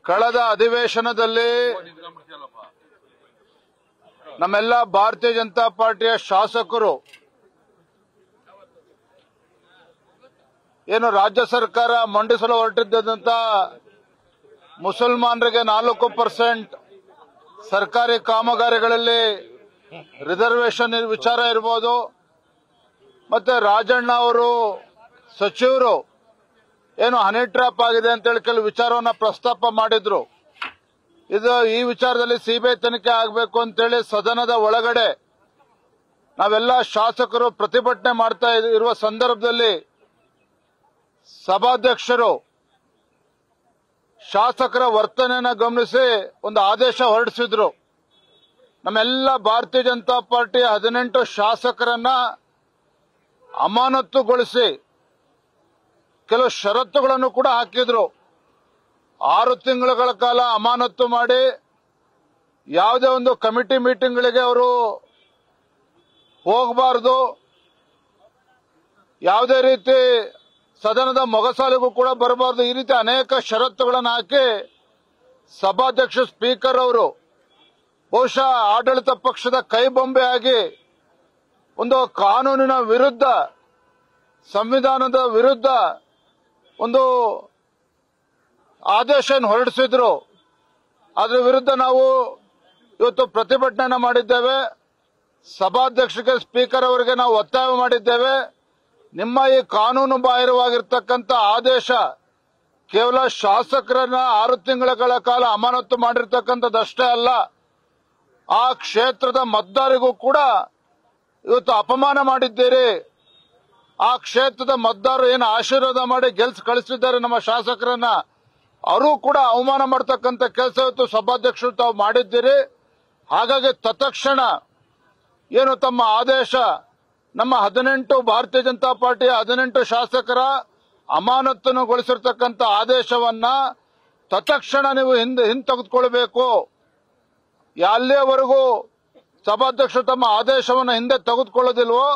ಕಳೆದ ಅಧಿವೇಶನದಲ್ಲಿ ನಮ್ಮೆಲ್ಲ ಭಾರತೀಯ ಜನತಾ ಪಾರ್ಟಿಯ ಶಾಸಕರು ಏನು ರಾಜ್ಯ ಸರ್ಕಾರ ಮಂಡಿಸಲು ಹೊರಟಿದ್ದಂತ ಮುಸಲ್ಮಾನರಿಗೆ 4% ಸರ್ಕಾರಿ ಕಾಮಗಾರಿಗಳಲ್ಲಿ ರಿಸರ್ವೇಶನ್ ವಿಚಾರ ಇರಬಹುದು, ಮತ್ತೆ ರಾಜಣ್ಣ ಅವರು ಸಚಿವರು ಏನು ಹನಿ ಟ್ರ್ಯಾಪ್ ಆಗಿದೆ ಅಂತೇಳಿ ಕೆಲವು ವಿಚಾರವನ್ನ ಪ್ರಸ್ತಾಪ ಮಾಡಿದ್ರು. ಈ ವಿಚಾರದಲ್ಲಿ ಸಿಬಿಐ ತನಿಖೆ ಆಗಬೇಕು ಅಂತೇಳಿ ಸದನದ ಒಳಗಡೆ ನಾವೆಲ್ಲ ಶಾಸಕರು ಪ್ರತಿಭಟನೆ ಮಾಡ್ತಾ ಇರುವ ಸಂದರ್ಭದಲ್ಲಿ ಸಭಾಧ್ಯಕ್ಷರು ಶಾಸಕರ ವರ್ತನೆಯನ್ನು ಗಮನಿಸಿ ಒಂದು ಆದೇಶ ಹೊರಡಿಸಿದ್ರು. ನಮ್ಮೆಲ್ಲ ಭಾರತೀಯ ಜನತಾ ಪಾರ್ಟಿಯ 18 ಶಾಸಕರನ್ನ ಅಮಾನತುಗೊಳಿಸಿ ಕೆಲವು ಷರತ್ತುಗಳನ್ನು ಕೂಡ ಹಾಕಿದ್ರು. 6 ತಿಂಗಳ ಕಾಲ ಅಮಾನತು ಮಾಡಿ ಯಾವುದೇ ಒಂದು ಕಮಿಟಿ ಮೀಟಿಂಗ್ಗಳಿಗೆ ಅವರು ಹೋಗಬಾರದು, ಯಾವುದೇ ರೀತಿ ಸದನದ ಮೊಗಸಾಲೆಗೂ ಕೂಡ ಬರಬಾರದು, ಈ ರೀತಿ ಅನೇಕ ಷರತ್ತುಗಳನ್ನು ಹಾಕಿ ಸಭಾಧ್ಯಕ್ಷ ಸ್ಪೀಕರ್ ಅವರು ಬಹುಶಃ ಆಡಳಿತ ಪಕ್ಷದ ಕೈಬೊಂಬೆಯಾಗಿ ಒಂದು ಕಾನೂನಿನ ವಿರುದ್ಧ, ಸಂವಿಧಾನದ ವಿರುದ್ಧ ಒಂದು ಆದೇಶ ಹೊರಡಿಸಿದ್ರು. ಅದರ ವಿರುದ್ಧ ನಾವು ಇವತ್ತು ಪ್ರತಿಭಟನೆ ಮಾಡಿದ್ದೇವೆ. ಸಭಾಧ್ಯಕ್ಷರಿಗೆ, ಸ್ಪೀಕರ್ ಅವರಿಗೆ ನಾವು ಒತ್ತಾಯ ಮಾಡಿದ್ದೇವೆ. ನಿಮ್ಮ ಈ ಕಾನೂನು ಬಾಹಿರವಾಗಿರ್ತಕ್ಕಂಥ ಆದೇಶ ಕೇವಲ ಶಾಸಕರನ್ನ 6 ತಿಂಗಳ ಕಾಲ ಅಮಾನತು ಮಾಡಿರ್ತಕ್ಕಂಥದ್ದಷ್ಟೇ ಅಲ್ಲ, ಆ ಕ್ಷೇತ್ರದ ಮತದಾರರಿಗೂ ಕೂಡ ಇವತ್ತು ಅಪಮಾನ ಮಾಡಿದ್ದೀರಿ. ಆ ಕ್ಷೇತ್ರದ ಮತದಾರರು ಏನು ಆಶೀರ್ವಾದ ಮಾಡಿ ಗೆಲ್ಸಿ ಕಳಿಸಿದ್ದಾರೆ ನಮ್ಮ ಶಾಸಕರನ್ನ, ಅವರು ಕೂಡ ಅವಮಾನ ಮಾಡತಕ್ಕಂಥ ಕೆಲಸ ಇವತ್ತು ಸಭಾಧ್ಯಕ್ಷರು ತಾವು ಮಾಡಿದ್ದೀರಿ. ಹಾಗಾಗಿ ತತ್ಕ್ಷಣ ಏನು ತಮ್ಮ ಆದೇಶ, ನಮ್ಮ 18 ಭಾರತೀಯ ಜನತಾ ಪಾರ್ಟಿಯ 18 ಶಾಸಕರ ಅಮಾನತುಗೊಳಿಸಿರ್ತಕ್ಕಂಥ ಆದೇಶವನ್ನ ತತ್ಕ್ಷಣ ನೀವು ಹಿಂತೆಗೆದುಕೊಳ್ಬೇಕು. ಅಲ್ಲಿಯವರೆಗೂ ಸಭಾಧ್ಯಕ್ಷರು ತಮ್ಮ ಆದೇಶವನ್ನು ಹಿಂದೆ ತೆಗೆದುಕೊಳ್ಳೋದಿಲ್ವೋ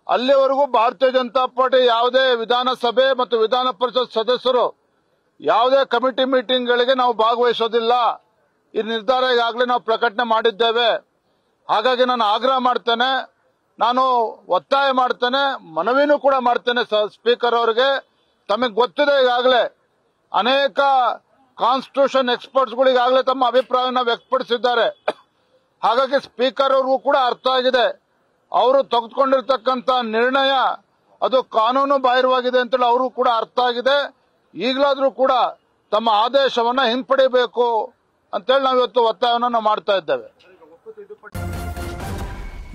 ಅಲ್ಲಿವರೆಗೂ ಭಾರತೀಯ ಜನತಾ ಪಾರ್ಟಿ ಯಾವುದೇ ವಿಧಾನಸಭೆ ಮತ್ತು ವಿಧಾನ ಪರಿಷತ್ ಸದಸ್ಯರು ಯಾವುದೇ ಕಮಿಟಿ ಮೀಟಿಂಗ್ಗಳಿಗೆ ನಾವು ಭಾಗವಹಿಸೋದಿಲ್ಲ. ಈ ನಿರ್ಧಾರ ಈಗಾಗಲೇ ನಾವು ಪ್ರಕಟಣೆ ಮಾಡಿದ್ದೇವೆ. ಹಾಗಾಗಿ ನಾನು ಆಗ್ರಹ ಮಾಡ್ತೇನೆ, ನಾನು ಒತ್ತಾಯ ಮಾಡ್ತೇನೆ, ಮನವಿನೂ ಕೂಡ ಮಾಡ್ತೇನೆ ಸ್ಪೀಕರ್ ಅವರಿಗೆ. ತಮಗೆ ಗೊತ್ತಿದೆ, ಈಗಾಗಲೇ ಅನೇಕ ಕಾನ್ಸ್ಟಿಟ್ಯೂಷನ್ ಎಕ್ಸ್ಪರ್ಟ್ಸ್ಗಳು ಈಗಾಗಲೇ ತಮ್ಮ ಅಭಿಪ್ರಾಯವನ್ನು ವ್ಯಕ್ತಪಡಿಸಿದ್ದಾರೆ. ಹಾಗಾಗಿ ಸ್ಪೀಕರ್ ಅವ್ರಿಗೂ ಕೂಡ ಅರ್ಥ ಆಗಿದೆ, ಅವರು ತೆಗೆದುಕೊಂಡಿರ್ತಕ್ಕಂಥ ನಿರ್ಣಯ ಅದು ಕಾನೂನು ಬಾಹಿರವಾಗಿದೆ ಅಂತೇಳಿ ಅವರು ಕೂಡ ಅರ್ಥ ಆಗಿದೆ. ಈಗಲಾದ್ರೂ ಕೂಡ ತಮ್ಮ ಆದೇಶವನ್ನ ಹಿಂಪಡಿಬೇಕು ಅಂತೇಳಿ ನಾವು ಇವತ್ತು ಒತ್ತಾಯವನ್ನು ಮಾಡ್ತಾ ಇದ್ದೇವೆ.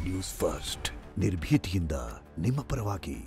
ನ್ಯೂಸ್ ಫಸ್ಟ್, ನಿರ್ಭೀತಿಯಿಂದ ನಿಮ್ಮ ಪರವಾಗಿ.